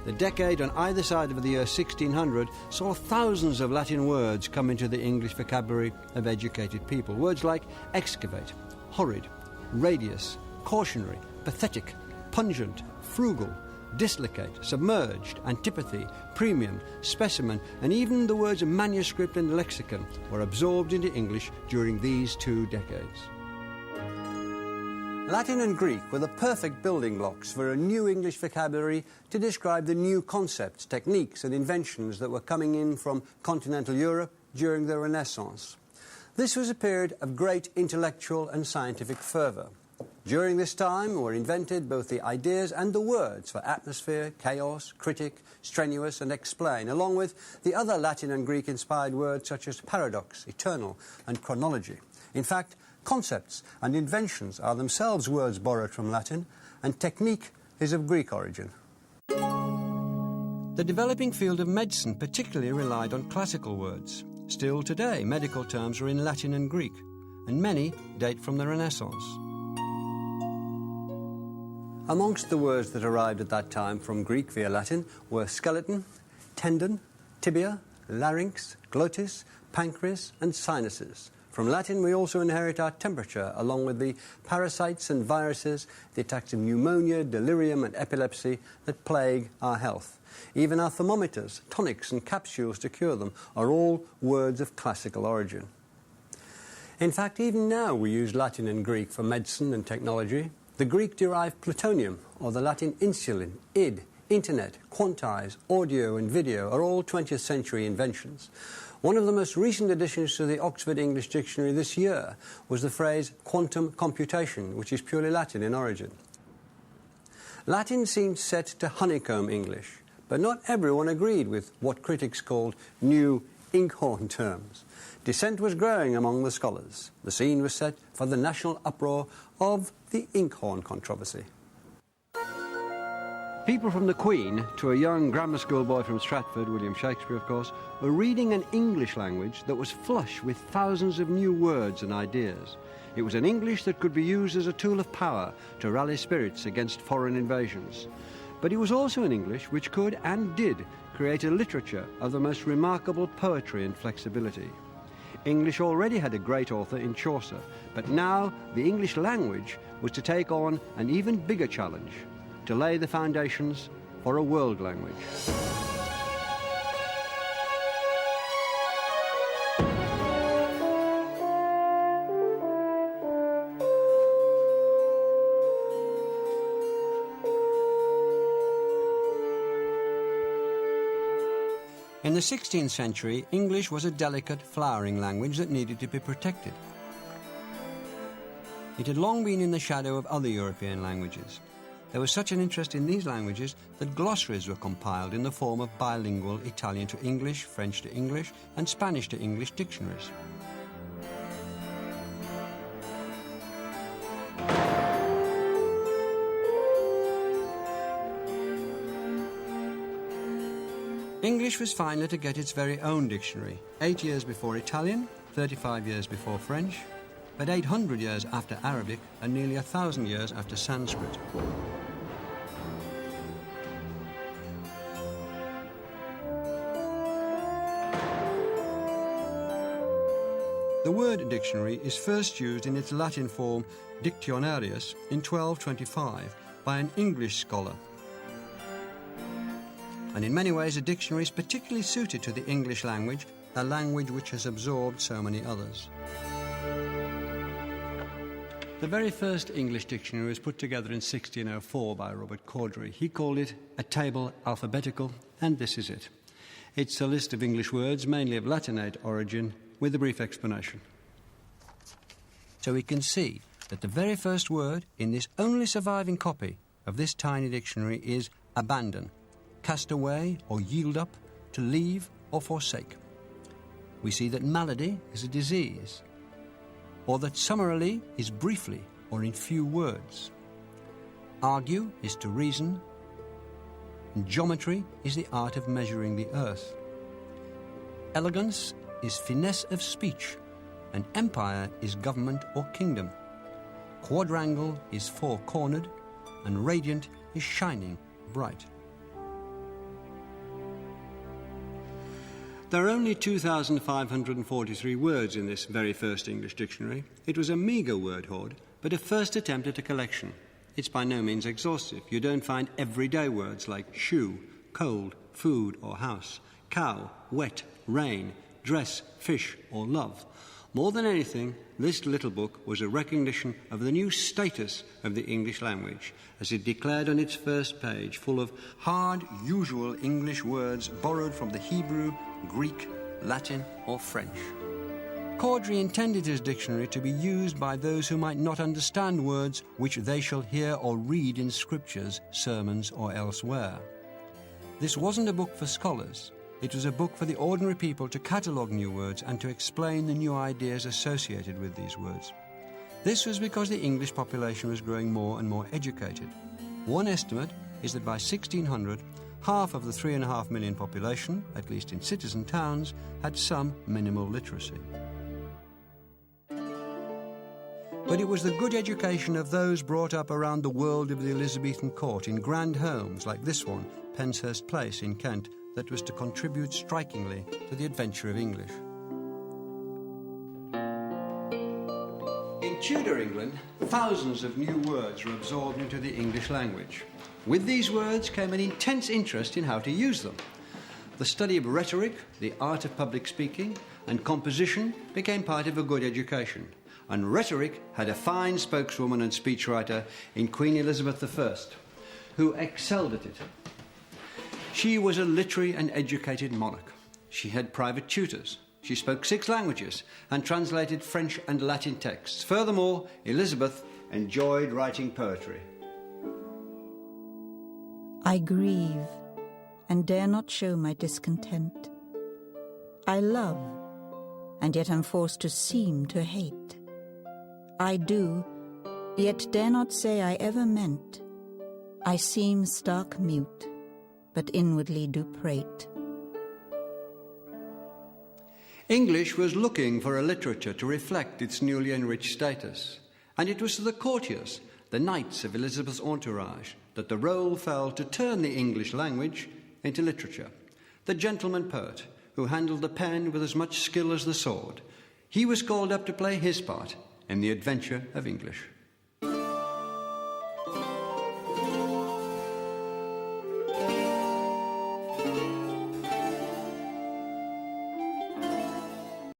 The decade on either side of the year 1600 saw thousands of Latin words come into the English vocabulary of educated people. Words like excavate, horrid, radius, cautionary, pathetic, pungent, frugal, dislocate, submerged, antipathy, premium, specimen, and even the words manuscript and lexicon were absorbed into English during these 2 decades. Latin and Greek were the perfect building blocks for a new English vocabulary to describe the new concepts, techniques, and inventions that were coming in from continental Europe during the Renaissance. This was a period of great intellectual and scientific fervour. During this time were invented both the ideas and the words for atmosphere, chaos, critic, strenuous, and explain, along with the other Latin and Greek-inspired words such as paradox, eternal, and chronology. In fact, concepts and inventions are themselves words borrowed from Latin, and technique is of Greek origin. The developing field of medicine particularly relied on classical words. Still today, medical terms are in Latin and Greek, and many date from the Renaissance. Amongst the words that arrived at that time from Greek via Latin were skeleton, tendon, tibia, larynx, glottis, pancreas, and sinuses. From Latin, we also inherit our temperature, along with the parasites and viruses, the attacks of pneumonia, delirium, and epilepsy that plague our health. Even our thermometers, tonics, and capsules to cure them are all words of classical origin. In fact, even now we use Latin and Greek for medicine and technology. The Greek-derived plutonium, or the Latin insulin, id, internet, quantize, audio, and video are all 20th century inventions. One of the most recent additions to the Oxford English Dictionary this year was the phrase quantum computation, which is purely Latin in origin. Latin seemed set to honeycomb English, but not everyone agreed with what critics called new inkhorn terms. Dissent was growing among the scholars. The scene was set for the national uproar of the inkhorn controversy. People from the Queen to a young grammar school boy from Stratford, William Shakespeare of course, were reading an English language that was flush with thousands of new words and ideas. It was an English that could be used as a tool of power to rally spirits against foreign invasions. But it was also an English which could and did create a literature of the most remarkable poetry and flexibility. English already had a great author in Chaucer, but now the English language was to take on an even bigger challenge, to lay the foundations for a world language. In the 16th century, English was a delicate, flowering language that needed to be protected. It had long been in the shadow of other European languages. There was such an interest in these languages that glossaries were compiled in the form of bilingual Italian to English, French to English, and Spanish to English dictionaries. English was finally to get its very own dictionary, 8 years before Italian, 35 years before French, but 800 years after Arabic and nearly 1,000 years after Sanskrit. The word dictionary is first used in its Latin form Dictionarius in 1225 by an English scholar. And in many ways a dictionary is particularly suited to the English language, a language which has absorbed so many others. The very first English dictionary was put together in 1604 by Robert Cordery. He called it a table alphabetical, and this is it. It's a list of English words, mainly of Latinate origin, with a brief explanation. So we can see that the very first word in this only surviving copy of this tiny dictionary is abandon, cast away or yield up, to leave or forsake. We see that malady is a disease, or that summarily is briefly or in few words. Argue is to reason, and geometry is the art of measuring the earth. Elegance is finesse of speech, and empire is government or kingdom. Quadrangle is four-cornered, and radiant is shining bright. There are only 2,543 words in this very first English dictionary. It was a meagre word hoard, but a first attempt at a collection. It's by no means exhaustive. You don't find everyday words like shoe, cold, food or house, cow, wet, rain, dress, fish or love. More than anything, this little book was a recognition of the new status of the English language, as it declared on its first page, full of hard, usual English words borrowed from the Hebrew, Greek, Latin or French. Cawdrey intended his dictionary to be used by those who might not understand words which they shall hear or read in scriptures, sermons or elsewhere. This wasn't a book for scholars. It was a book for the ordinary people to catalogue new words and to explain the new ideas associated with these words. This was because the English population was growing more and more educated. One estimate is that by 1600, half of the 3.5 million population, at least in cities and towns, had some minimal literacy. But it was the good education of those brought up around the world of the Elizabethan court in grand homes like this one, Penshurst Place in Kent, that was to contribute strikingly to the adventure of English. In Tudor England, thousands of new words were absorbed into the English language. With these words came an intense interest in how to use them. The study of rhetoric, the art of public speaking, and composition became part of a good education. And rhetoric had a fine spokeswoman and speechwriter in Queen Elizabeth I, who excelled at it. She was a literary and educated monarch. She had private tutors. She spoke 6 languages and translated French and Latin texts. Furthermore, Elizabeth enjoyed writing poetry. I grieve and dare not show my discontent. I love, and yet am forced to seem to hate. I do, yet dare not say I ever meant. I seem stark mute, but inwardly do prate. English was looking for a literature to reflect its newly enriched status, and it was to the courtiers, the knights of Elizabeth's entourage, that the role fell to turn the English language into literature. The gentleman poet, who handled the pen with as much skill as the sword, he was called up to play his part in the adventure of English.